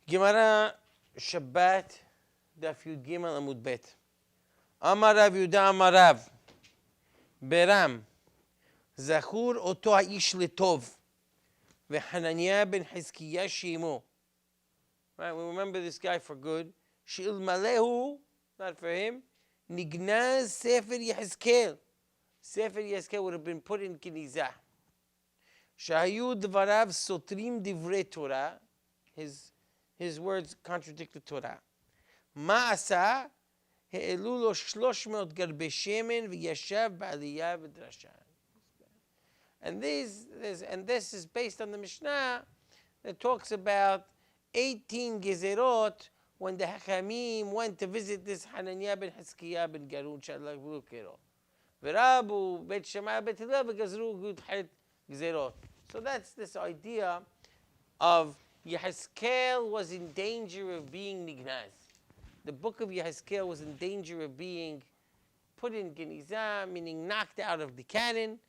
Gemara Shabbat Daf Yud Gimel Amud Bet. Amar Rav Yuda Amar Rav Beram Zachur Oto Haish Letov VeHananiah ben Hizkiah Shemo. Right, we remember this guy for good. She'il Malehu, not for him. Nignaz Sefer Yehezkel. Sefer Yehezkel would have been put in Genizah. Shahayu Dvarav Sotrim Divrei Torah. His words contradict the Torah. Ma'asa He'elu lo 300 garbe shemen v'yashav ba'aliyah v'drasha. And this is based on the Mishnah that talks about 18 gezerot when the Hachamim went to visit this Hananiah ben Hizkiah ben Garun Shalach V'Lukero. V'Rabu Bet Shema Bet Hillel v'Gazru Gud Het Gezerot. So that's this idea of Yehezkel was in danger of being nignaz. The book of Yehezkel was in danger of being put in Genizah, meaning knocked out of the canon,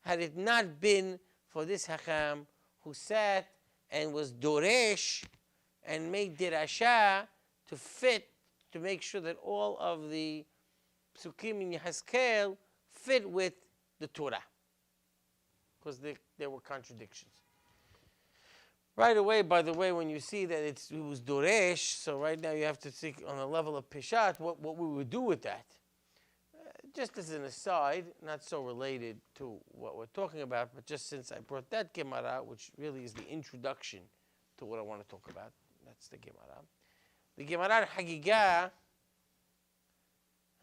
had it not been for this Hacham who sat and was Doresh and made Dirasha to make sure that all of the pesukim in Yehezkel fit with the Torah. Because there were contradictions. Right away, by the way, when you see that it was Doresh, so right now you have to think on the level of Peshat, what we would do with that. Just as an aside, not so related to what we're talking about, but just since I brought that Gemara, which really is the introduction to what I want to talk about, that's the Gemara. The Gemara Hagigah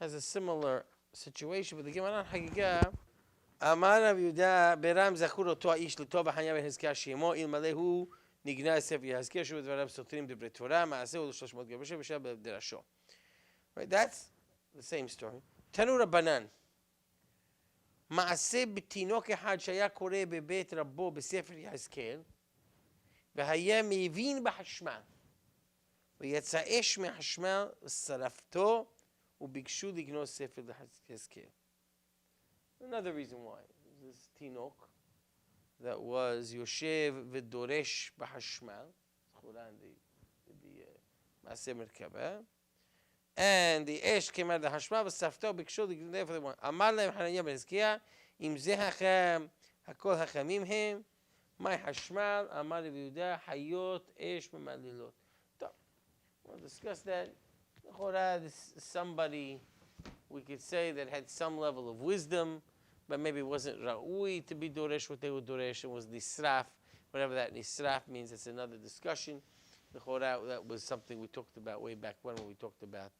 has a similar situation, but the Gemara Hagigah, Amar Rav Yehuda Beram Zachur Oto Haish Letov VeHananiah ben Hizkiah Shemo Ilmalehu Nignaz Sefer Yehezkel Shu Dvarav Sotrim Divrei Torah Ma'aseh Ulu 300 garbe shemen v'yashav b'derasho. Right, that's the same story. Tanu Rabbanan Ma'aseh b'tinok echad shaya koreh bebeit Rabbo b'Sefer Yehezkel v'haya meivin b'hashmal v'yatsa esh mehashmal v'sarafto u'bikshu lignos Sefer Yehezkel. Another reason why this Tinok that was Yoshev v'Doresh b'Hashmal, the Maaseh Merkabah, and the Esh came out of the Hashmal v'Safto b'Kshu l'Gnei for the one. Amar lehem Hananiah ben Hizkiah, im zeh hacham hakol hachamim hem, my Hashmal Amar Rav Yehuda hayot esh memalilot. We'll discuss that. This is somebody we could say that had some level of wisdom, but maybe it wasn't ra'ui to be doresh what they were doresh. It was nisraf, whatever that nisraf means. It's another discussion. That was something we talked about way back when we talked about,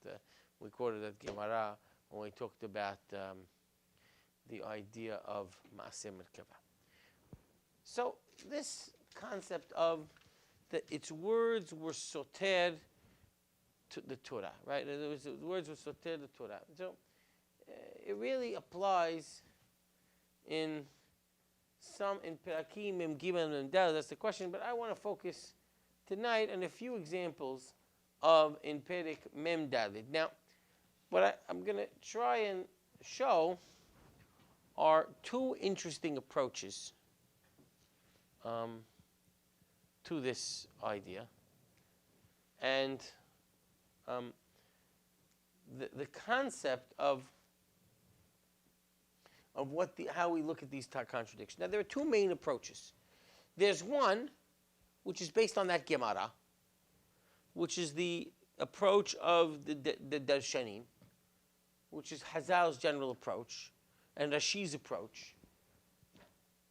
we quoted that Gemara when we talked about the idea of Maaseh Merkabah. So this concept of that its words were soter to the Torah, right? The words were soter the Torah. So it really applies in Perakim, Mem Gimel, and Dal. That's the question. But I want to focus tonight on a few examples of in Perik Mem Dalit. Now, what I'm going to try and show are two interesting approaches to this idea, and the concept of how we look at these contradictions. Now, there are two main approaches. There's one which is based on that Gemara, which is the approach of the Darshanim, which is Hazal's general approach, and Rashi's approach,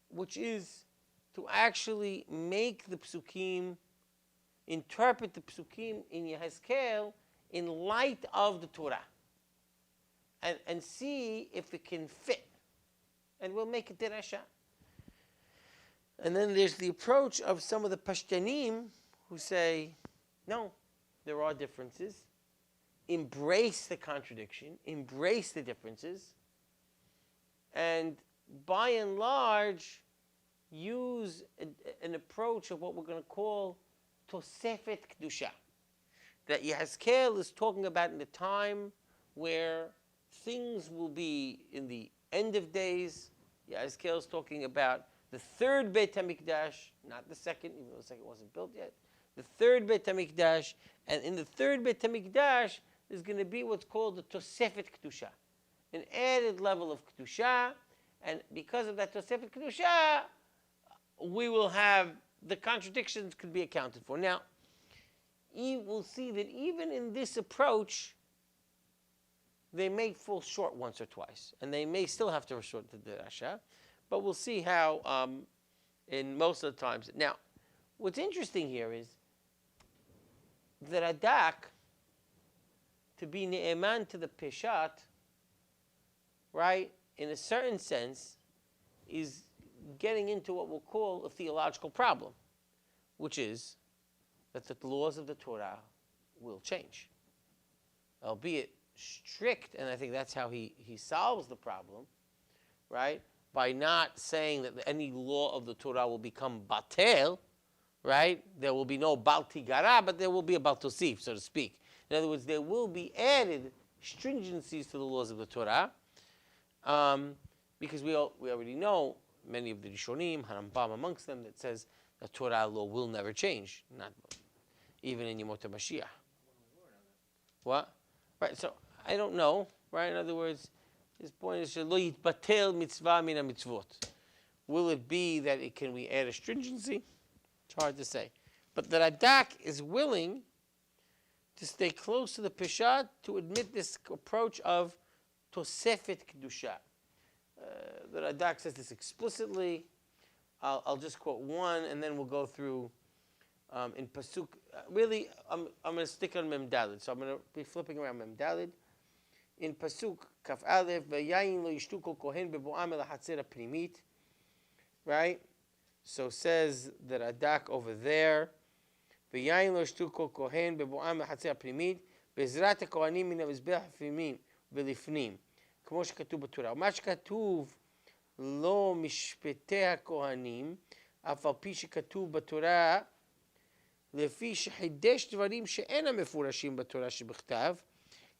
which is to actually make the pesukim, interpret the pesukim in Yehezkel in light of the Torah, and see if it can fit. And we'll make it derasha. And then there's the approach of some of the Pashtanim who say, no, there are differences. Embrace the contradiction, embrace the differences, and by and large, use an approach of what we're going to call Tosefet Kedusha. That Yehezkel is talking about in the time where things will be in the end of days. Yehezkel is talking about the third Beit HaMikdash, not the second, even though the second wasn't built yet. the third Beit HaMikdash, and in the third Beit HaMikdash, there's going to be what's called the Tosefet Kedusha, an added level of Kedusha, and because of that Tosefet Kedusha, we will have, the contradictions could be accounted for. Now, we'll see that even in this approach, they may fall short once or twice, and they may still have to resort to the Rasha, but we'll see how in most of the times. Now, what's interesting here is that Radak, to be ne'eman to the Peshat, right, in a certain sense, is getting into what we'll call a theological problem, which is that the laws of the Torah will change, albeit strict, and I think that's how he solves the problem, right, by not saying that any law of the Torah will become batel, right? There will be no bal tigara, but there will be a bal tosif, so to speak. In other words, there will be added stringencies to the laws of the Torah, because we already know many of the Rishonim, Harambam amongst them, that says the Torah law will never change, not even in Yemot HaMashiach. What? Right, so I don't know, right? In other words, his point is, Lo yitbatel mitzvah min mitzvot. Will it be that can we add a stringency? It's hard to say. But the Radak is willing to stay close to the Peshat to admit this approach of Tosefet Kedusha. The Radak says this explicitly. I'll just quote one, and then we'll go through in pasuk. Really, I'm going to stick on Mem Daled, so I'm going to be flipping around Mem Daled. In pasuk Kaf Aleph, V'yayin lo yishtu kol kohen bebo'am el hatzera pnimit. Right. So says the Radak over there. V'yayin lo yishtu kol kohen bebo'am el hatzera pnimit. Be'ezrat hakohanim min hamizbeach hafimim v'lifnim. כמו שכתוב בתורה. ומה שכתוב לא משפטי הכהנים, אף על פי שכתוב בתורה, לפי שחידש דברים שאינם מפורשים בתורה שבכתב,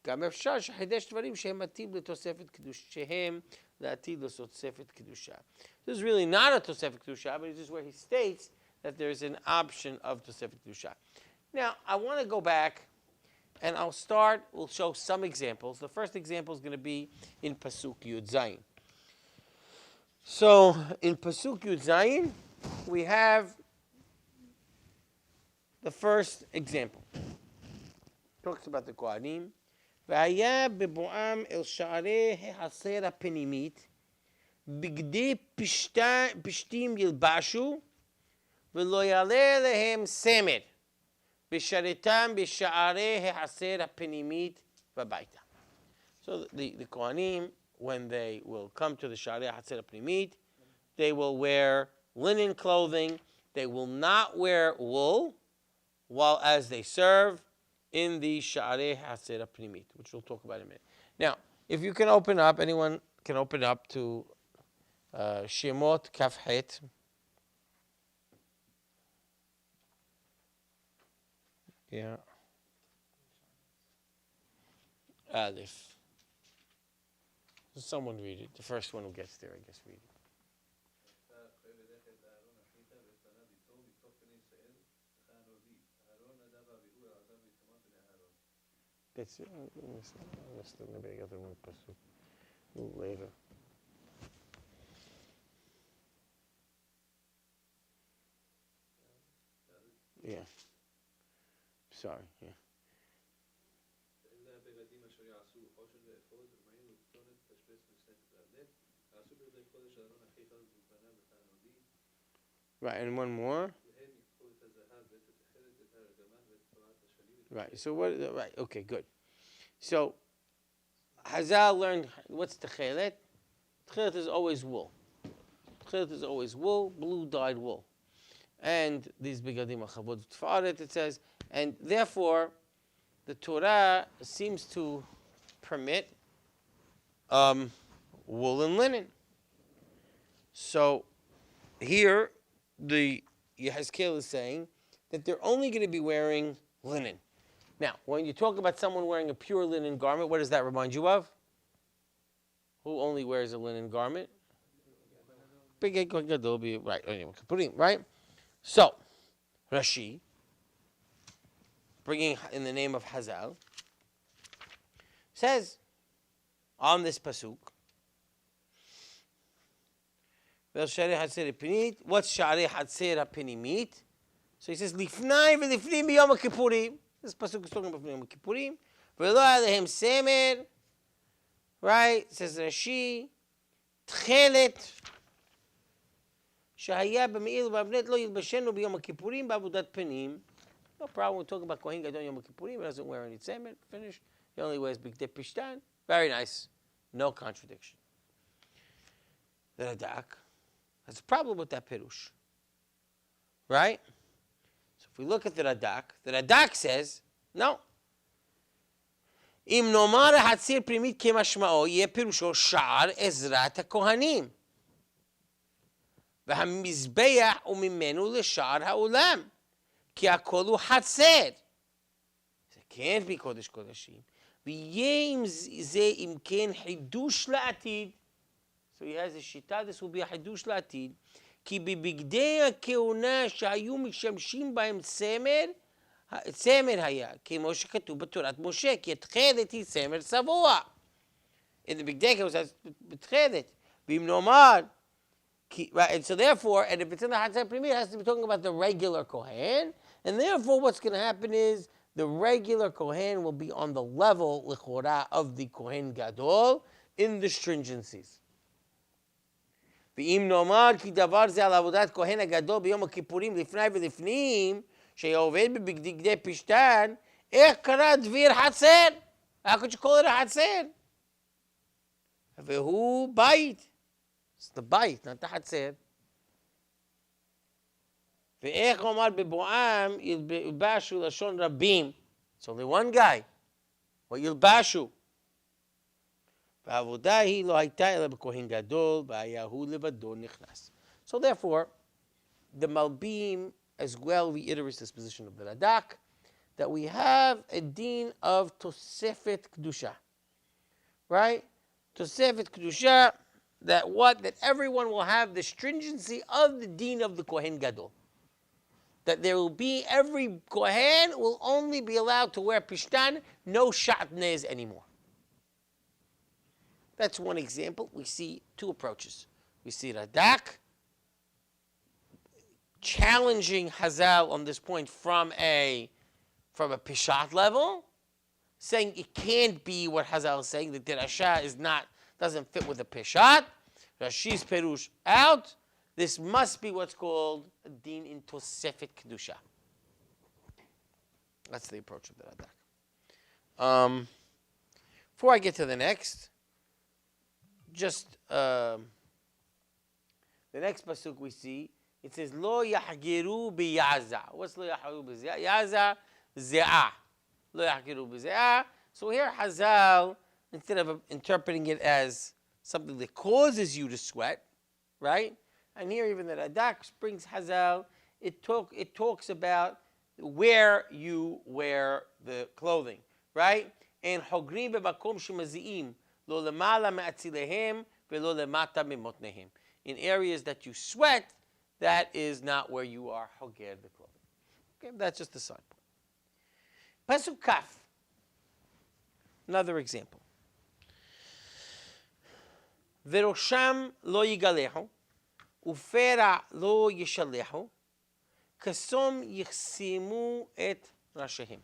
גם אפשר שחידש דברים שהם מתאים לתוספת קדושה, שהם לעתיד לתוספת קדושה. This is really not a תוספת קדושה, but this is where he states that there is an option of תוספת קדושה. Now, I want to go back, and we'll show some examples. The first example is going to be in Pasuk Yud Zayin. So, in Pasuk Yud Zayin, we have the first example. Talks about the Kohanim. והיה בבואם אל שערי החצר הפנימית, בגדי פשתים ילבשו, ולא יעלה להם סמר. בשרתם בשערי החצר הפנימית בביתה. So the Kohanim, when they will come to the Sha'arei HaChatzer HaPnimit, they will wear linen clothing. They will not wear wool, while as they serve in the Sha'arei HaChatzer HaPnimit, which we'll talk about in a minute. Now, if you can open up, anyone can open up to Shemot Kaf Het. Yeah. Aleph. Someone read it. The first one who gets there, I guess, read it. That's it. Maybe I got the wrong pasuk. A little later. Yeah. Sorry, yeah. Right, and one more. Right, so what, right, okay, good. So, Hazal learned, what's techelet? Techelet is always wool. Techelet is always wool, blue dyed wool. And these bigadim are chavod tfaret, it says, and therefore, the Torah seems to permit wool and linen. So, here, the Yehezkel is saying that they're only going to be wearing linen. Now, when you talk about someone wearing a pure linen garment, what does that remind you of? Who only wears a linen garment? Right, right? So, Rashi, bringing in the name of Hazal, says on this pasuk, what's Sharei Hatzer HaPinimit? So he says, Lifnai v'lifnim b'yom HaKippurim. This pasuk is talking about Yom Kippurim. V'lo alehem semer, right? Says Rashi, Tchelet, Shahaya b'me'il v'avnet lo yilbashenu b'yom HaKippurim b'avudat penim. No problem. We're talking about Kohen Gadol Yom Kippurim. He doesn't wear any tzemer. Finish. He only wears bigdei pishtan. Very nice. No contradiction. The Radak has a problem with that pirush. Right? So if we look at the Radak says, no. Im nomar hatzir primit kemashmao yeh pirusho sha'ar ezrat hakohanim. והמזבח וממנו לשער העולם. כי הכל הוא חצר. זה can't be קודש קודשים. ויהיה עם זה אם כן חידוש לעתיד. So he has a שיטה, this will be a חידוש לעתיד. כי בבגדי הכהונה שהיו משמשים בהם צמר היה, כמו שכתוב בתורת משה, כי התכלת היא צמר צבוע. In the בגדי הכהונה זה בתכלת. ואם נאמר, right, and so therefore, and if it's in the Hatzar Primit, it has to be talking about the regular Kohen, and therefore what's going to happen is the regular Kohen will be on the level, l'chora, of the Kohen Gadol in the stringencies. ואם נאמר כי דבר זה על עבודת כהן הגדול ביום הכיפורים לפני ולפנים, שעובד בבגדי פשטן, איך קרא דביר חצר? How could you call it a חצר? והוא בית. It's the bite, not the חצר. ואיך אומר בבואם ילבשו לשון רבים. It's only one guy. what ילבשו. והעבודה היא לא הייתה אלא בכהן גדול, והיה הוא לבדו נכנס. So therefore, the Malbim as well reiterates this position of the Radak, that we have a din of Tosefet Kedusha. Right? Tosefet Kedusha, that everyone will have the stringency of the din of the Kohen Gadol. That there will be, every Kohen will only be allowed to wear pishtan, no shatnez anymore. That's one example. We see two approaches. We see Radak challenging Hazal on this point from a Pishat level, saying it can't be what Hazal is saying, that the Rasha doesn't fit with the Pishat. Rashi's Perush out. This must be what's called a din in Tosefet Kedusha. That's the approach of the Radak. Before I get to the next, just the next pasuk we see, it says lo yahgiru biyaza. What's lo yahgiru biyaza? Yaza ze'ah. Lo yahgiru biyaza. So here Hazal, instead of interpreting it as something that causes you to sweat, right? And here even the Radak brings Hazal. It talks about where you wear the clothing, right? And hogrim b'makom shemaziim. In areas that you sweat, that is not where you are hoger the clothing. Okay, that's just the side point. Pasuk Kaf. Another example. Verosham lo yigalehu, ufera lo yishalehu, kasom yichsimu et rashehim.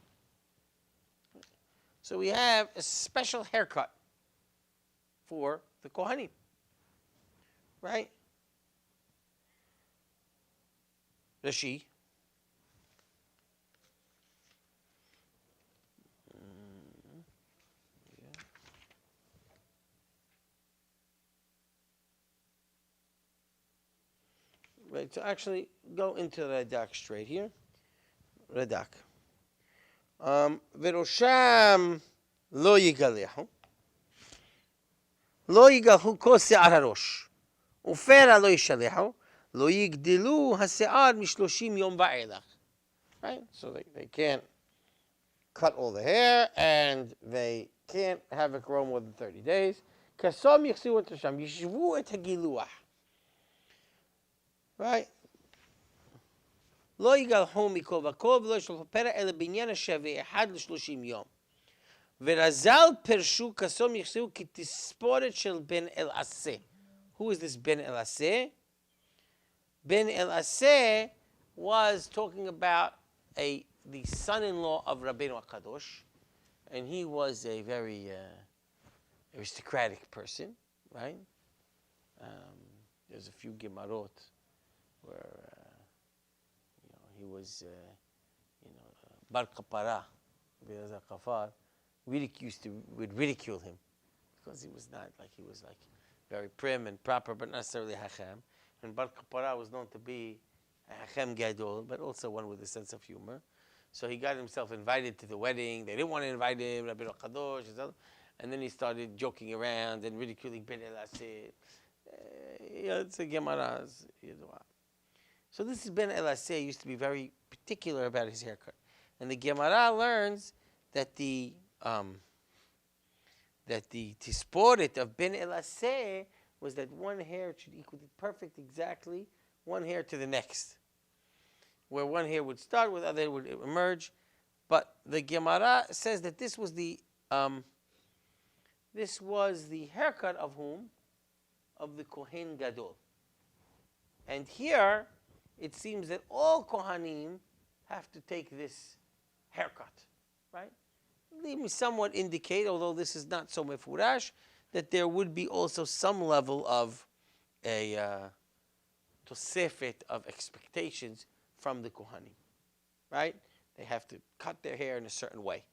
So we have a special haircut for the Kohanim, right? Rashi. Right, so actually go into Radak straight here. Radak. Verosham lo yigalehu. לא יגלחו כל שיער הראש, ופרע לא ישלחו, לא יגדלו השיער מ-30 יום ואילך. Right? So they can't cut all the hair, and they can't have it grow more than 30 days. כסום יחסירו את ראשם, ישבו את הגילוח. Right? לא יגלחו מכל וכל ולא ישלחו פרע אלא בעניין השווה אחד ל30 יום. ורז"ל פירשו כסום יחסרו כתספורת של בן אל-עשה. Who is this Ben El-Aseh? Ben El-Aseh was talking about the son-in-law of Rabbeinu HaKadosh, and he was a very aristocratic person, right? There's a few Gemarot where he was, Bar Kapara, Kafar, would ridicule him because he was very prim and proper, but not necessarily Hachem. And Bar Kapara was known to be a Hachem Gadol, but also one with a sense of humor. So he got himself invited to the wedding. They didn't want to invite him, Rabbeinu Kadosh, and then he started joking around and ridiculing Ben El-Aseh. It's a Gemara's. So this is Ben El-Aseh used to be very particular about his haircut. And the Gemara learns that the tisporet of Ben El-Aseh was that one hair should equal perfect exactly one hair to the next. Where one hair would start, with other would emerge. But the Gemara says that this was the haircut of whom? Of the Kohen Gadol. And here, it seems that all Kohanim have to take this haircut, right? Let me somewhat indicate, although this is not so mefurash, that there would be also some level of a tosefet of expectations from the Kohanim, right? They have to cut their hair in a certain way,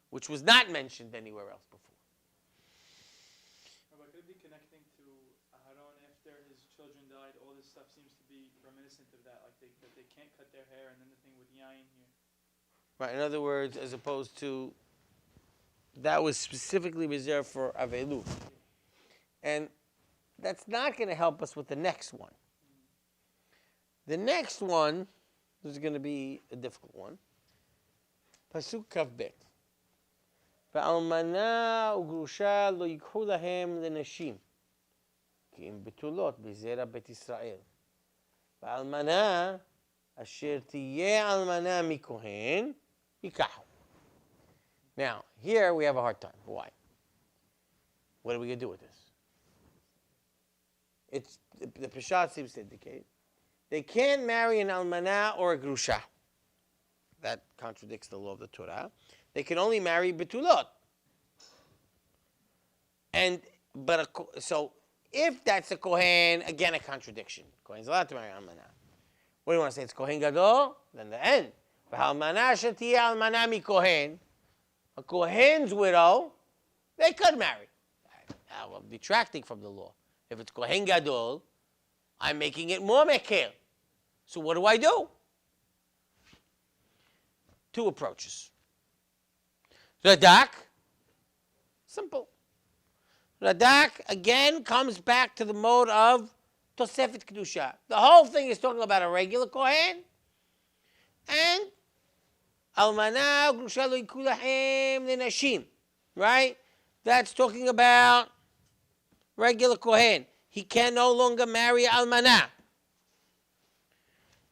which was not mentioned anywhere else before. Rabbi, could it be connecting to Aharon after his children died? All this stuff seems to be reminiscent of that, like that they can't cut their hair, and then the thing with yain here. Right, in other words, as opposed to, that was specifically reserved for Avelu. And that's not going to help us with the next one. The next one is going to be a difficult one. Pasuk Kav Bet. ואלמנה וגרושה לא ייקחו להם לנשים, כי הם בתולות בזרע בית ישראל. ואלמנה אשר תהיה אלמנה מכהן, ייקחו. Now, here we have a hard time. Why? What are we going to do with this? The Peshat seems to indicate they can't marry an almanah or a grusha. That contradicts the law of the Torah. They can only marry betulot. So if that's a kohen, again a contradiction. Kohen's allowed to marry almanah. What do you want to say? It's kohen gadol? Then the end. V'almanah shetiyeh almanah mi kohen. A kohen's widow, they could marry. I'm detracting from the law. If it's kohen gadol, I'm making it more mekel. So what do I do? Two approaches. Radak, simple. Radak again comes back to the mode of Tosefet Kedusha. The whole thing is talking about a regular kohen and Almanah Grusha lo yikhu lahem lenashim, right? That's talking about regular kohen. He can no longer marry Almanah.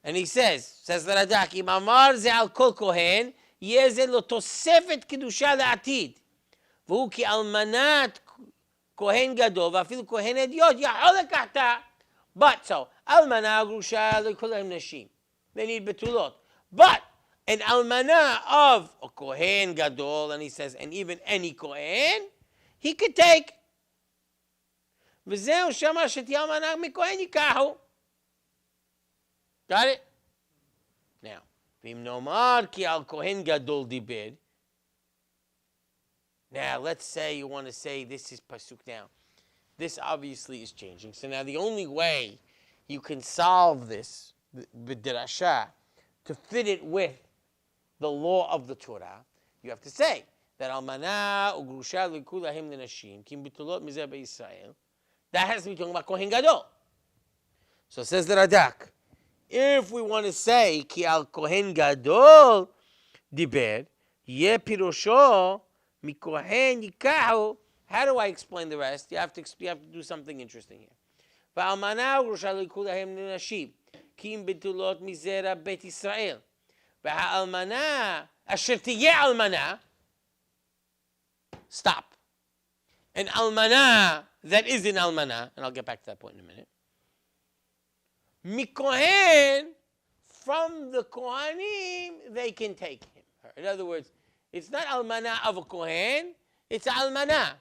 And he says the Radak, Im amar ze al kol kohen, yeh ze lo tosefet kedusha le'atid. V'hu ki almanat kohen gadol, v'afilu kohen ediot, yachol lekachta. But, so, almanah grusha lo yikhu lahem nashim. They need betulot. But, an almanah of a kohen gadol, and he says, and even any kohen, he could take. V'zeu shama sheti almanah mikohen yikahu. Got it? Now, v'im nomar ki al kohen gadol dibed. Now, let's say you want to say this is pasuk now. This obviously is changing. So now the only way you can solve this, b'drasha, to fit it with the law of the Torah, you have to say that almanah ugrusha lo yikhu lahem lenashim kim bitulot mizeh beYisrael. That has to be talking about kohen gadol. So it says the Radak. If we want to say ki al kohen gadol diber yeh pirosho mi kohen yikahu, how do I explain the rest? You have to do something interesting here. Va'almanah ugrusha lo yikhu lahem lenashim כי אם בתולות מזרע בית ישראל. והאלמנה אשר תהיה אלמנה, stop. An almana that is an almana, and I'll get back to that point in a minute. Mikohen, from the Kohanim, they can take him. In other words, it's not almana of a Kohen, it's almana.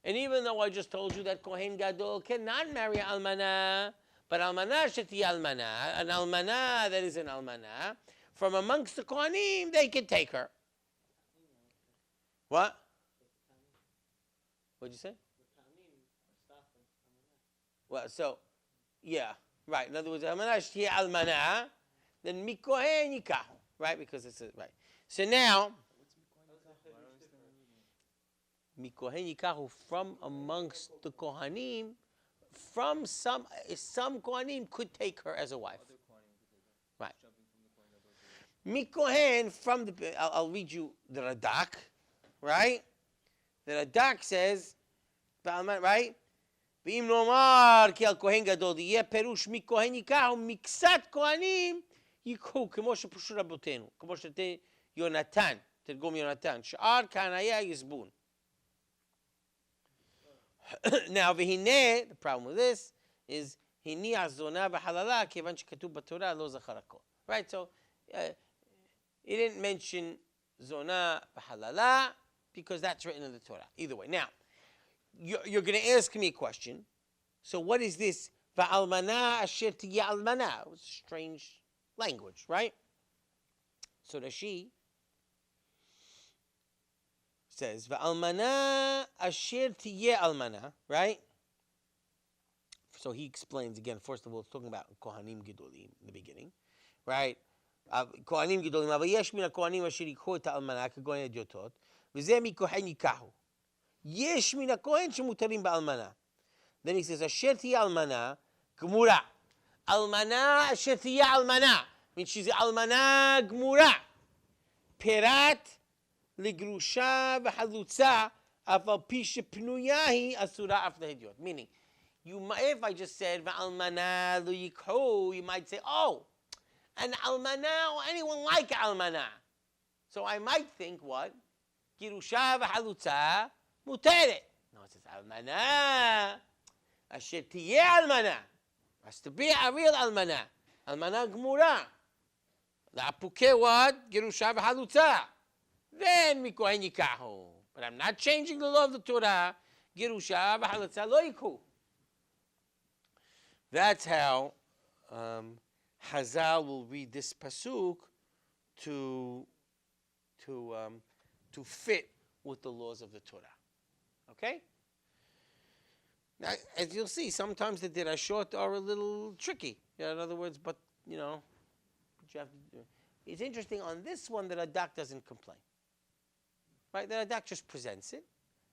And even though I just told you that Kohen Gadol cannot marry almana, but almana sheti almana, an almana that is an almana, from amongst the Kohanim, they can take her. What? What'd you say? Well, so, yeah, right. In other words, almana sheti almana, then mikohen yikahu, right? Because it's right. So now, mikohen yikahu, from amongst the Kohanim, from some Kohanim could take her as a wife. Right. Mikohen from the, I'll read you the Radak, right? The Radak says, right? ואם נאמר כי על כהן גדול יהיה פירוש מכהן ייקחו מקצת כהנים ייקחו כמו שפרשו רבותינו, כמו יונתן, תרגום יונתן, שאר כהניה יסבון. Now, והנה, the problem with this is, הניח זונה וחללה, כיוון שכתוב בתורה, לא זכר הכל. Right, so, it didn't mention zona v'halala because that's written in the Torah. Either way. Now, you're going to ask me a question. So what is this? Va'almana asher tiya almana. It was strange language, right? So Rashi says, Va'almana asher tiya almana, right? So he explains again, first of all, it's talking about Kohanim Gedolim in the beginning, right? כהנים גדולים, אבל יש מן הכהנים אשר ייקחו את האלמנה כגון הדיוטות, וזה מכהן ייקחו. יש מן הכהן שמותרים באלמנה. Then he says, אשר תהיה אלמנה, גמורה. אלמנה אשר תהיה אלמנה. means she's אלמנה גמורה. פירת לגרושה וחלוצה, אף על פי שפנויה היא אסורה אף להדיוט. Meaning, if I just said, ואלמנה לא ייקחו, you might say, oh, an almana or anyone like almana. So I might think what? Girusha v'halutza muteret. No, it says almana. Asher tiyeh almana. Has to be a real almana. Almana gmura. La'apuke what? Girusha v'halutza. Then mikohen yikahu. But I'm not changing the law of the Torah. Girusha v'halutza lo yikhu. That's how Hazal will read this pasuk to fit with the laws of the Torah. Okay? Now, as you'll see, sometimes the dirashot are a little tricky. In other words, but you have to do it. It's interesting on this one that Radak doesn't complain. Right? The Radak just presents it,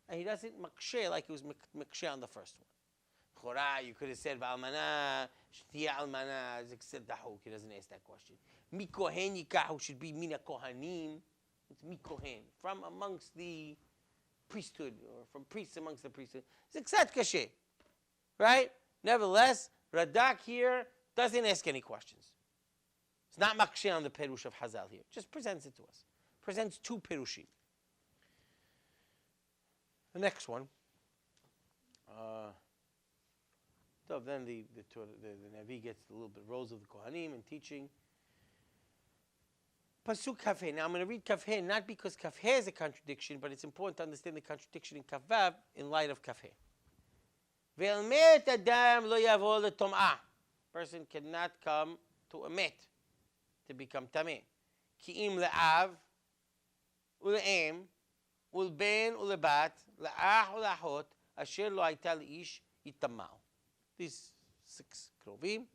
and he doesn't maksheh like it was maksheh on the first one. You could have said V'almana, Shtiya almana, said Dahuk. He doesn't ask that question. Mikohen yikahu should be mina kohanim. It's mikohen, from amongst the priesthood, or from priests amongst the priesthood. It's ksat kashe, right? Nevertheless, Radak here doesn't ask any questions. It's not maksheh on the perush of Hazal here. Just presents it to us. Presents two perushim. The next one. So then the Navi gets a little bit roles of the Kohanim and teaching. Pasuk Kafhe. Now I'm going to read Kafhe not because Kafhe is a contradiction, but it's important to understand the contradiction in Kavav in light of Kafhe. Ve'elmet adam lo yavo letom'ah. Person cannot come to a met, to become tameh. Ki'im le'av, ule'em, ulben ulebat, le'ah ule'ahot, asher lo hayta le'ish yitamau. These 6 krovim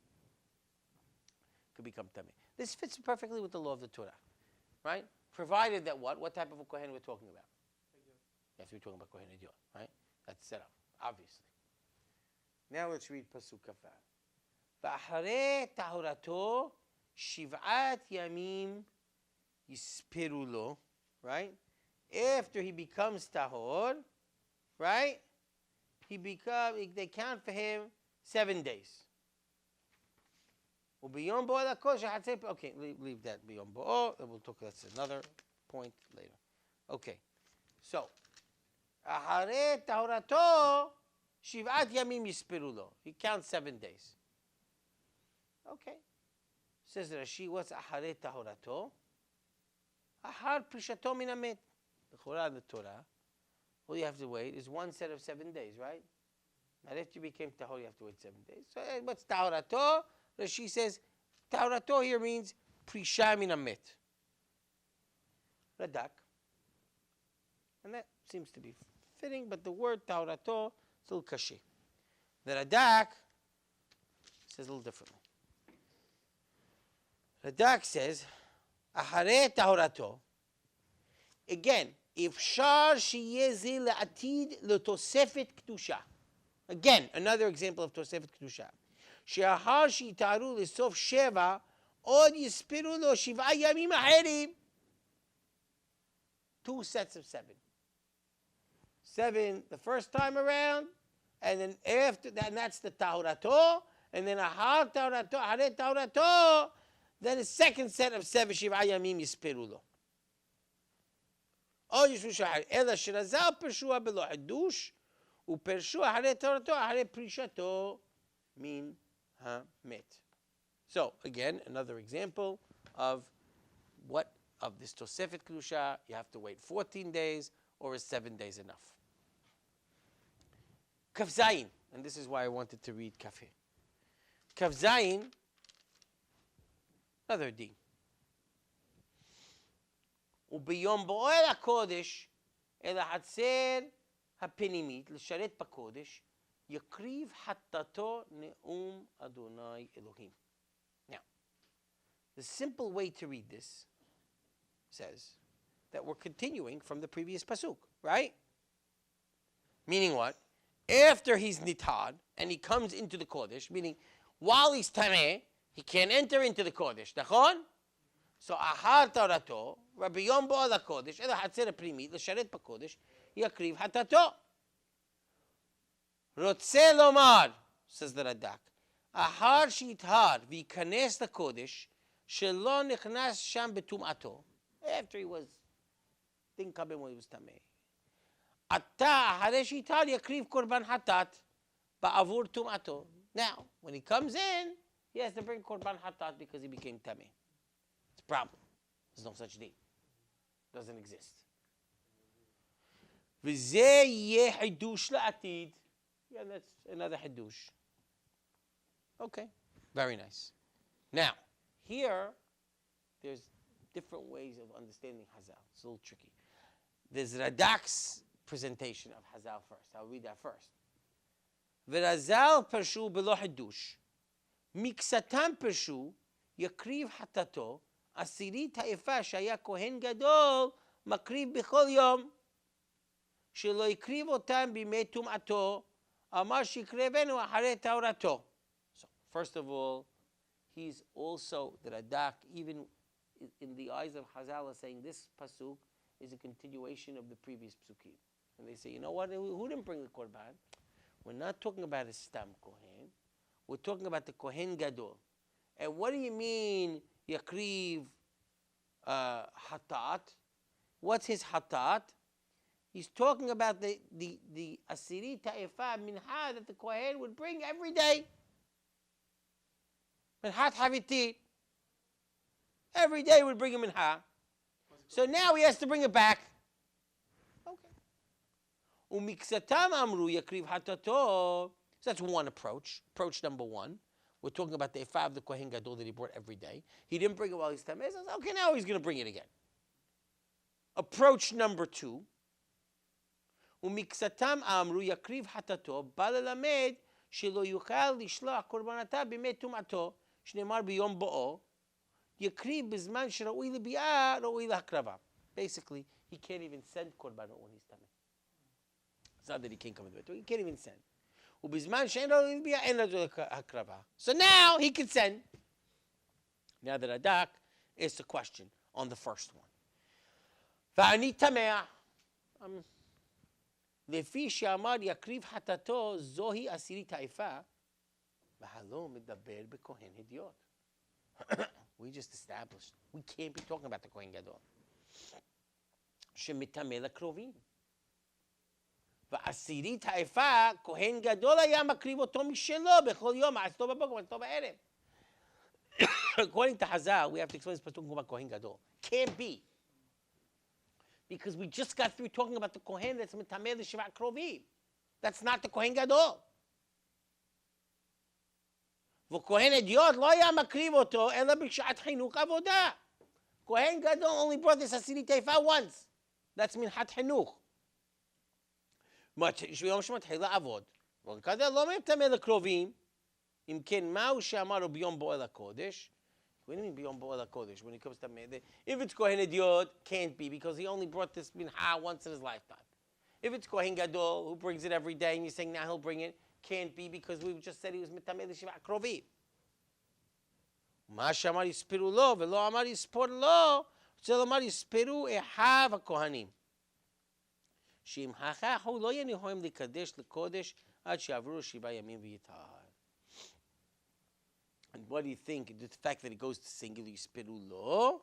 could become tameh. This fits perfectly with the law of the Torah, right? Provided that what? What type of a kohen we're talking about? Yes, we're talking about kohen idiot, right? That's set up, obviously. Now let's read pasuk kafar. V'acharei tahorato shiv'at yamim yispiru lo, right? After he becomes tahor, right? They count for him 7 days. ובiyom bo'o lakodesh hatzeh. Okay, leave that biyom bo'o. We'll talk. That's another point later. Okay, so אחרי טהרתו 7 ימים יספרו לו. He counts 7 days. Okay. Says Rashi, what's אחרי טהרתו? אחר פרישתו מן המת. לכאורה in the Torah, all you have to wait is one set of 7 days, right? Not after you became tahor, you have to wait 7 days. So what's taharato? Rashi says, taharato here means prisha min hamet. Radak. And that seems to be fitting, but the word taharato is a little kashi. The Radak says a little differently. Radak says, ahare taharato. Again, אפשר שיהיה זה לעתיד לתוספת קדושה. Again, another example of תוספת קדושה. שאחר שיתארו לסוף 7, עוד יספרו לו 7 ימים אחרים. 2 sets of 7. 7 the first time around, and then after that, and that's the טהרתו, and then אחרי טהרתו, then a second set of 7, 7 ימים יספרו לו. או ישבו שחר, אלא שרזל פרשוה בלא חידוש, ופרשו אחרי תורתו, אחרי פרישתו מן המת. So, again, another example of what, of this תוספת קדושה, you have to wait 14 days, or is 7 days enough? כף זין, and this is why I wanted to read כף ה'. כף זין, another D. וביום בועל הקודש אל החצר הפנימית לשרת בקודש יקריב חטאתו נאום אדוני אלוהים. Now, the simple way to read this says that we're continuing from the previous pasuk, right? Meaning what? After he's nitad and he comes into the kodesh, meaning while he's tameh, he can't enter into the kodesh. נכון? So אחר טהרתו, וביום בועל הקודש, אל החצר הפנימית, לשרת בקודש, יקריב חטאתו. רוצה לומר, says the רד"ק, אחר שיטהר וייכנס לקודש, שלא נכנס שם בטומאתו, after he didn't come in when he was טמא. עתה, אחרי שיטהר, יקריב קורבן חטאת, בעבור טומאתו. Now, when he comes in, he has to bring קורבן חטאת because he became טמא. It's a problem. There's no such thing. Doesn't exist. וזה יהיה חידוש לעתיד. Yeah, that's another חידוש. Okay, very nice. Now, here, there's different ways of understanding Hazal. It's a little tricky. There's Radak's presentation of Hazal first. I'll read that first. ורז"ל פרשו בלא חידוש. מקצתם פרשו, יקריב חטאתו, עשירית האיפה שהיה כהן גדול, מקריב בכל יום. שלא יקריב אותם בימי טומאתו, אמר שיקרבנו אחרי טהרתו. So, first of all, he's also, the Radak, even in the eyes of Chazal, is saying this pasuk is a continuation of the previous psukim. And they say, you know what, who didn't bring the korban? We're not talking about a stam kohen. We're talking about the kohen gadol. And what do you mean, yakriv hatat? What's his hatat? He's talking about the asiri ta'ifa minha that the kohen would bring every day. Minhat havitit. Every day would bring a minha. So now he has to bring it back. Okay. Umiksatam amru yakriv hatato. So that's one approach. Approach number one. We're talking about the ifa of the kohen gadol that he brought every day. He didn't bring it while he's tameh. Okay, now he's going to bring it again. Approach number two. ומקצתם אמרו יקריב חטאתו, בא ללמד שלא יוכל לשלוח קורבנתה בימי טומאתו, שנאמר ביום בואו, יקריב בזמן שראוי לביאה, ראוי להקרבה. Basically, he can't even send קורבנות when he's tameh. It's not that he can't come into it, he can't even send. ובזמן שאין ראוי לביאה, אין ראוי להקרבה. So now he can send. Now the Radak is the question on the first one. ואני טמא. לפי שאמר יקריב חטאתו, זוהי עשירית האיפה, והלא מדבר בכהן הדיוט. We just established we can't be talking about the Kohen Gadol. שמטמא לקרובים. ועשירית האיפה, כהן גדול היה מקריב אותו משלו בכל יום, מעשתו בבוקר ומעשתו בערב. According to Hazal, we have to explain this pasuk about Kohen Gadol. Can't be. Because we just got through talking about the Kohen that's metameh l'shivat krovim. That's not the Kohen Gadol. וכהן הדיוט לא היה מקריב אותו, אלא בשעת חינוך עבודה. Kohen Gadol only brought this עשירית האיפה once. That's מנחת חינוך. שיום שמתחיל לעבוד. וכזה לא מטמא לקרובים. אם כן, מהו שאמרו ביום בועל הקודש? What do you mean ביום בועל הקודש? When it comes to Tameh, if it's Kohen Idiot, can't be, because he only brought this minha once in his lifetime. If it's Kohen Gadol, who brings it every day, and you're saying now he'll bring it, can't be, because we just said he was מטמא לשבעה קרובים. מה שאמר יספרו לו, ולא אמר יספור לו, רוצה לומר יספרו אחיו הכהנים. שאם הכך הוא לא יניחוהם לקדש לקודש עד שיעברו 7 ימים ויטהר. And what do you think? The fact that it goes to singular, yisperu lo,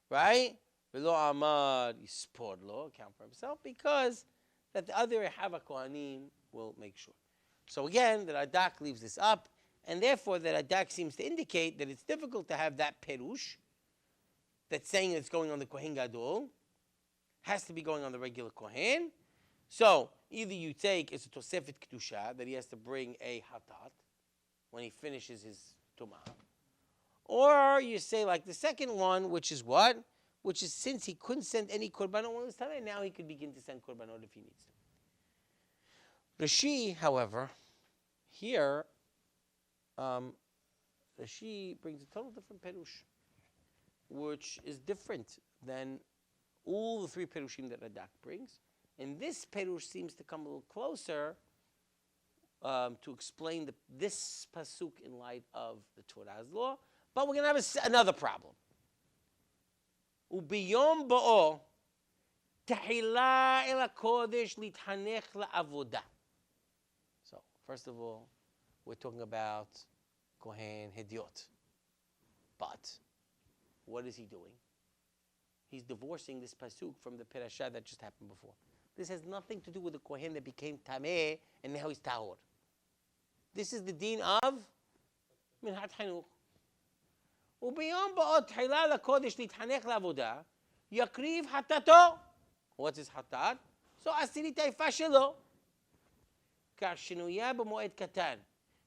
right? V'lo amar yispor lo, account for himself, because that the other Ehav HaKohanim will make sure. So again, the Radak leaves this up, and therefore the Radak seems to indicate that it's difficult to have that perush that's saying it's going on the Kohen Gadol, has to be going on the regular Kohen. So either you take as a Tosefet Kedusha, that he has to bring a hatat when he finishes his Tumah. Or you say like the second one, which is what? Which is since he couldn't send any korbanot when it was time, now he could begin to send korbanot if he needs to. Rashi, however, here, Rashi brings a total different perush, which is different than all the 3 perushim that Radak brings. And this perush seems to come a little closer to explain this pasuk in light of the Torah's law, but we're going to have another problem. Ubiyom bo'o tahila el hakodesh lithanech la'avoda. So, first of all, we're talking about Kohen Hediot. But what is he doing? He's divorcing this pasuk from the parasha that just happened before. This has nothing to do with the Kohen that became Tameh and now he's Tahor. This is the deen of Minhat Hanuch. וביום באות תחילה לקודש להתחנך לעבודה, יקריב חטאתו. What's his חטאת? זו עשירית היפה שלו. כשנויה במועד קטן,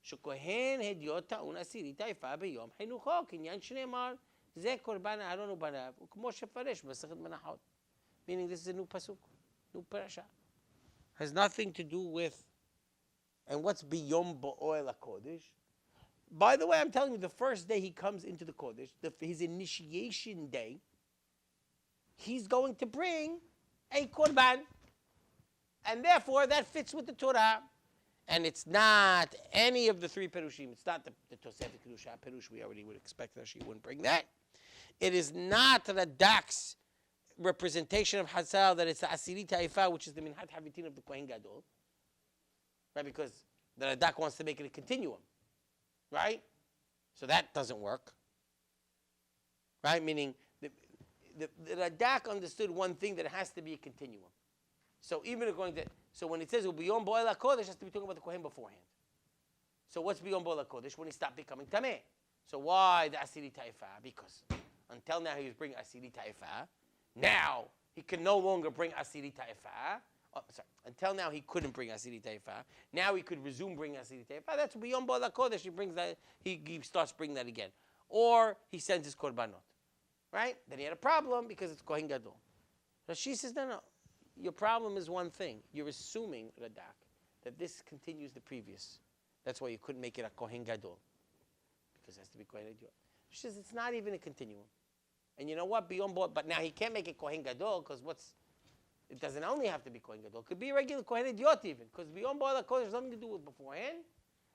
שכהן הדיוט טעון עשירית היפה ביום חינוכו, כעניין שנאמר, זה קורבן אהרון ובניו, וכמו שפרש במסכת מנחות. Meaning this is a new pasuk, new parasha. Has nothing to do with, and what's biyom bo'oel HaKodesh? By the way, I'm telling you, the first day he comes into the Kodesh, his initiation day, he's going to bring a korban. And therefore, that fits with the Torah. And it's not any of the 3 perushim. It's not the Tosefet Kedusha perush. We already would expect that she wouldn't bring that. It is not the Dak's representation of Hazal that it's the Asirit Haifa, which is the Minhat Havitin of the Kohen Gadol. Right? Because the Radak wants to make it a continuum. Right? So that doesn't work. Right? Meaning, the Radak understood one thing, that it has to be a continuum. So even according to, so when it says Ubiyom Bo'el HaKodesh, it has to be talking about the Kohen beforehand. So what's Biyom Bo'el HaKodesh? When he stopped becoming Tameh. So why the Asiri Taifa? Because until now he was bringing Asiri Taifa. Now he can no longer bring Asiri Taifa. Until now he couldn't bring Asiri Taifa. Now he could resume bringing Asiri Taifa. That's Biyom Bo'el HaKodesh. He brings that. He starts bringing that again. Or he sends his korbanot. Right? Then he had a problem because it's Kohen Gadol. Rashi says, no. Your problem is one thing. You're assuming, Radak, that this continues the previous. That's why you couldn't make it a Kohen Gadol. Because it has to be Kohen Gadol. She says it's not even a continuum. And you know what? But now he can't make it Kohen Gadol because it doesn't only have to be Kohen Gadol. It could be a regular Kohen Idiot even. Because Biyom Bo'el HaKodesh has nothing to do with beforehand.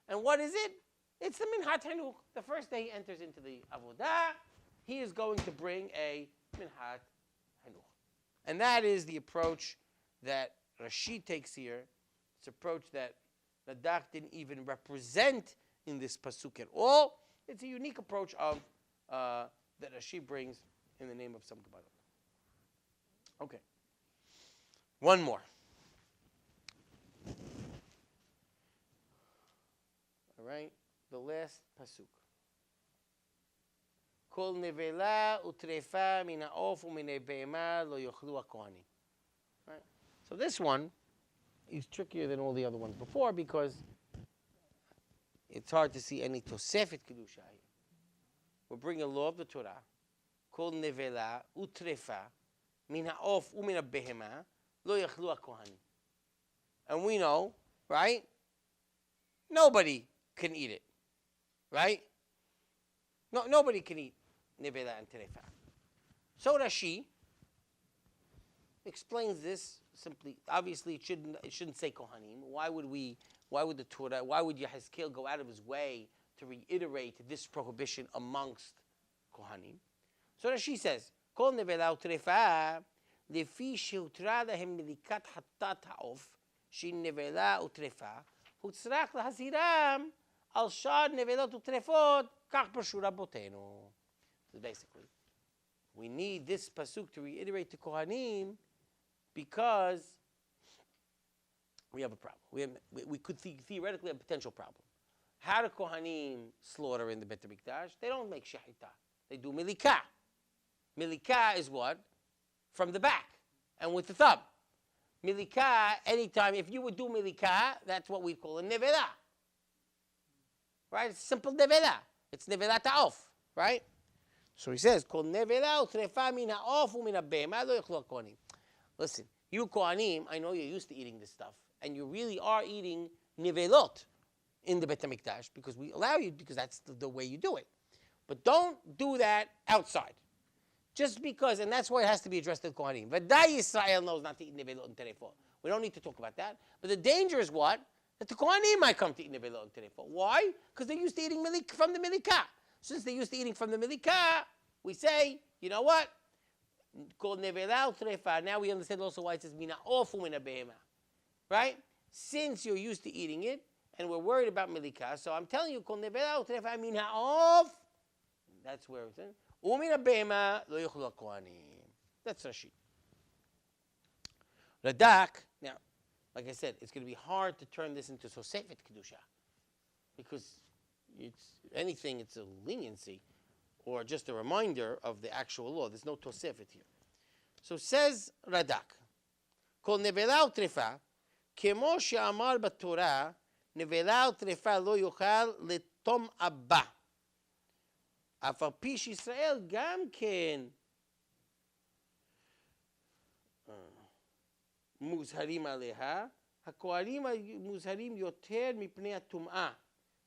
And what is it? It's the Minhat Hanuch. The first day he enters into the Avodah, he is going to bring a Minhat Hanuch. And that is the approach that Rashi takes here. It's an approach that Radak didn't even represent in this pasuk at all. It's a unique approach of that Rashi brings in the name of some Kabbalah. Okay. One more. All right. The last pasuk. Kol nevela utrefa min ha'of u'min ha'behema lo yochlu ha'kohanim. Right. So this one is trickier than all the other ones before because it's hard to see any tosefet kedusha here. We're bringing a law of the Torah. Kol nevela utrefa min ha'of u'min ha'behema lo yochlu ha'kohanim. And we know, right? Nobody can eat it, right? No, nobody can eat nevela and terefa. So Rashi explains this simply. Obviously, it shouldn't say kohanim. Why would the Torah? Why would Yehezkel go out of his way to reiterate this prohibition amongst kohanim? So Rashi says, "Kol nevela utrefa lefi shehutra lahem milikat hatat ha'of shin nevela utrefa hutzrach lahaziram al shad nevelot utrefot kach parshu rabotenu." So basically, we need this pasuk to reiterate to kohanim because we have a problem. We could theoretically have a potential problem. How do kohanim slaughter in the Bet HaMikdash? They don't make shahita. They do milikah. Milikah is what? From the back and with the thumb. Milikah, anytime, if you would do milikah, that's what we call a nevela. Right? It's simple nevela. It's nevela ta'of. Right? So he says, Kol nevela utrefa min ha'of u'min ha'behema lo yochlu ha'kohanim. Listen, you kohanim, I know you're used to eating this stuff, and you really are eating nevelot in the Bet HaMikdash because we allow you, because that's the way you do it. But don't do that outside. Just because, and that's why it has to be addressed to the kohanim. V'day Yisrael knows not to eat nevelot and terefot. We don't need to talk about that. But the danger is what? That the kohanim might come to eat nevelot and terefot. Why? Because they're used to eating from the milikah. Since they're used to eating from the milikah, we say, you know what? Called nevela utrefa. Now we understand also why it says mina ofu mina behema. Right? Since you're used to eating it, and we're worried about milikah, so I'm telling you, called nevela utrefa mina of. That's where it's in. Umina behema lo yochlu ha'kohanim. That's Rashi. Radak. Now, like I said, it's going to be hard to turn this into Tosefet Kedusha because it's a leniency or just a reminder of the actual law. There's no Tosefet here. So says Radak, Kol nevela utrefa, kemo she'amar b'Torah, nevela utrefa lo yochal letom abba. אף על פי שישראל גם כן מוזהרים עליה, הכהנים מוזהרים יותר מפני הטומאה,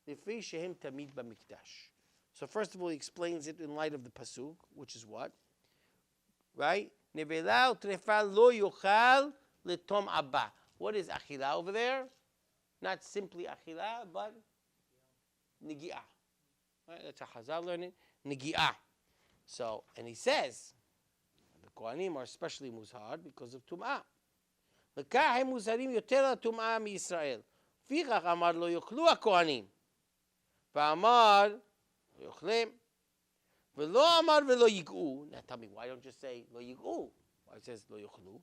לפי שהם תמיד במקדש. So first of all, he explains it in light of the pasuk, which is what? Right? נבלה וטרפה לא יאכל לתום הבא. What is אכילה over there? Not simply אכילה, but נגיעה. Right? That's a Chazal learning. Negi'ah. So, and he says, the Kohanim are especially muzhar because of Tum'ah. Lekah הם מוזהרים יותר לטומאה מישראל. לפיכך אמר לא יאכלו הכהנים. ואמר לא יאכלם. ולא אמר ולא ייגעו. Now tell me, why don't you say לא ייגעו? Why it says לא יאכלו?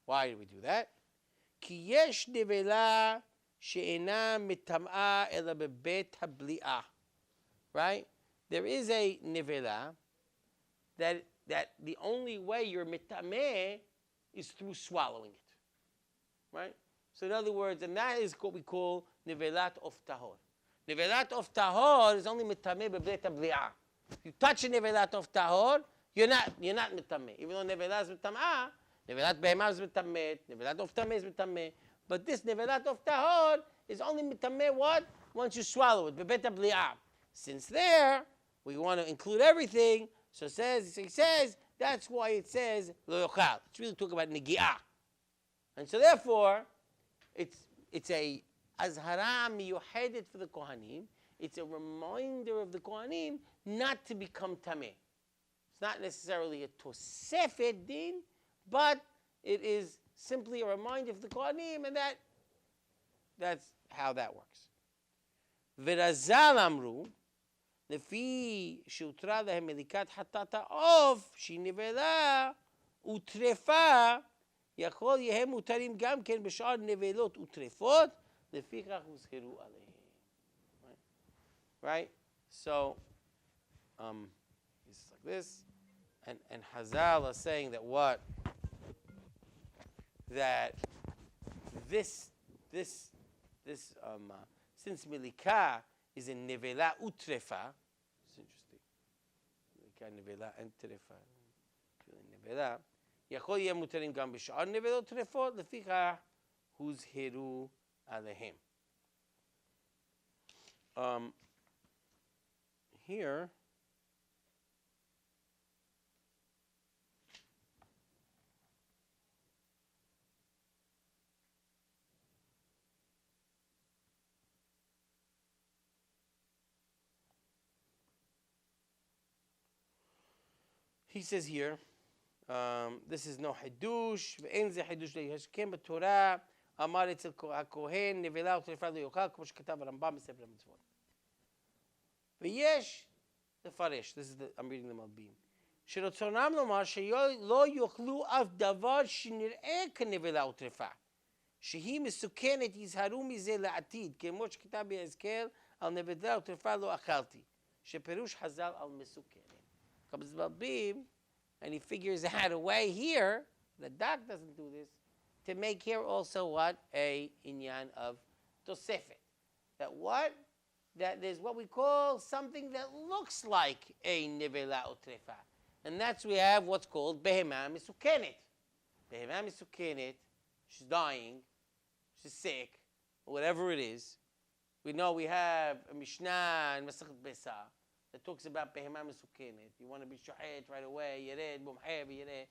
Why do we do that? כי יש נבלה שאינה מטמאה אלא בבית הבליעה. Right? There is a nevela that the only way you're mitameh is through swallowing it. Right? So in other words, and that is what we call nevelat of tahor. Nevelat of tahor is only mitameh bebeit habli'ah. If you touch a nevelat of tahor, you're not mitameh. Even though nevelat is mitamah, nevelat behemah is mitameh, nevelat of tameh is mitameh. But this nevelat of tahor is only mitameh what? Once you swallow it, bebeit habli'ah. Since there, we want to include everything, so he says, that's why it says, lo yochal. It's really talking about negi'ah. And so therefore, it's a azhara miyuhedet for the Kohanim. It's a reminder of the Kohanim not to become tameh. It's not necessarily a tosefet din, but it is simply a reminder of the Kohanim, and that's how that works. V'razal amru, לפי שהותרה להם מליקת חטאת העוף, שהיא נבלה וטרפה, יכול יהיה מותרים גם כן בשאר נבלות וטרפות, לפיכך הוזכרו עליהם. Right? So, it's like this. And Hazal are saying that what? That this since Milika is in Nevela Utrefa, it's interesting. Milika Nevela and Trefa. Nevela. יכול יהיה מותרים גם בשאר נבלות טרפות, לפיכך הוזהרו עליהם. Here, he says here, this is no חידוש, ואין זה חידוש ליהזקאל בתורה, אמר אצל הכהן, נבלה וטרפה לא יאכל, כמו שכתב הרמב"ם בספר המצוות. ויש לפרש, I'm reading the מלבים, שרצונם לומר שלא יאכלו אף דבר שנראה כנבלה וטרפה, שהיא מסוכנת, יזהרו מזה לעתיד, כמו שכתב ביחזקאל, על נבלה וטרפה לא אכלתי, שפירוש חז"ל על מסוכנת. Comes Malbim, and he figures out a way here, the doc doesn't do this, to make here also what? A inyan of Tosefet. That what? That there's what we call something that looks like a Nevela or Trefa. And that's we have what's called Behemah Misukenet. Behemah Misukenet, she's dying, she's sick, or whatever it is. We know we have a Mishnah in Masechet Besa that talks about Behemah Misukenet. You want to be Shohet right away, Yered, Bumheh, Yered,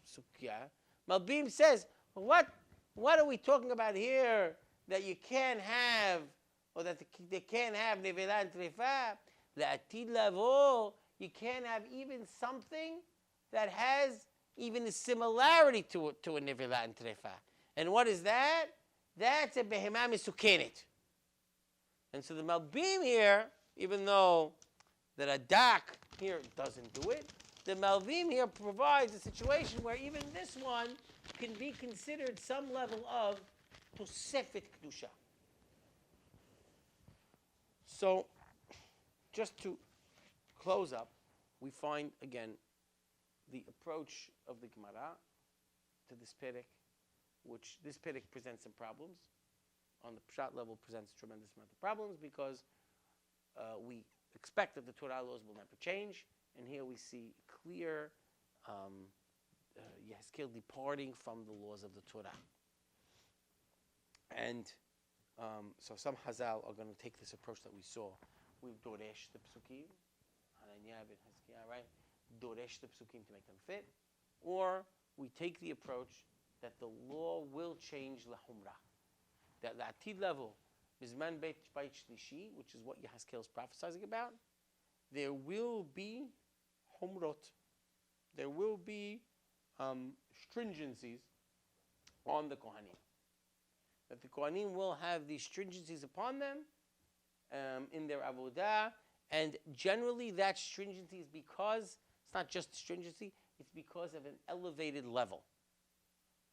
Sukya. Malbim says, what are we talking about here that you can't have, or that they can't have Nevela and Trefa? La'atid lavo, you can't have even something that has even a similarity to a Nevela and Trefa. And what is that? That's a Behemah Misukenet. And so the Malbim here, even though that a dak here doesn't do it, the Malvim here provides a situation where even this one can be considered some level of Tosefet Kedusha. So, just to close up, we find again the approach of the Gemara to this Perek, which this Perek presents some problems. On the Pshat level, presents a tremendous amount of problems because we expect that the Torah laws will never change, and here we see clear Yehezkel departing from the laws of the Torah. And so some Hazal are going to take this approach that we saw. We doresh the pesukim, Hananiah ben Hezkiah, right? Doresh the pesukim to make them fit, or we take the approach that the law will change lahumra, that the atid level. Bizman Beit Shlishi, which is what Yehezkel is prophesying about, there will be humrot, there will be stringencies on the Kohanim. That the Kohanim will have these stringencies upon them in their avodah, and generally that stringency is because, it's not just stringency, it's because of an elevated level.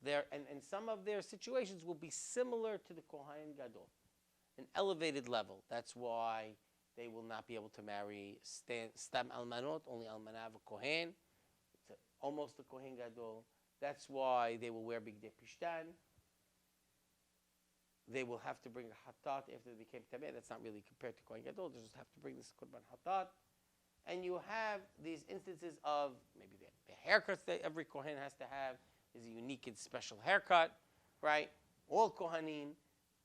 And some of their situations will be similar to the Kohen Gadol. An elevated level. That's why they will not be able to marry stam almanot, only almanav a kohen. It's almost a kohen gadol. That's why they will wear bigdei pishtan. They will have to bring a hatat after they became tameh. That's not really compared to kohen gadol. They just have to bring this korban hatat. And you have these instances of maybe the haircuts that every kohen has to have is a unique and special haircut, right? All kohanim.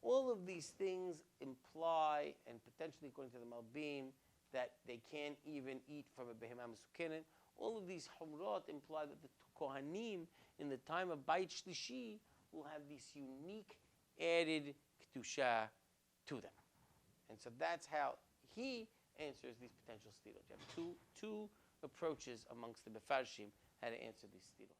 All of these things imply, and potentially according to the Malbim, that they can't even eat from a behemah mesukenet. All of these humrot imply that the Kohanim in the time of Beit Shlishi will have this unique added kedusha to them. And so that's how he answers these potential stilot. You have two approaches amongst the Mefarshim how to answer these stilot.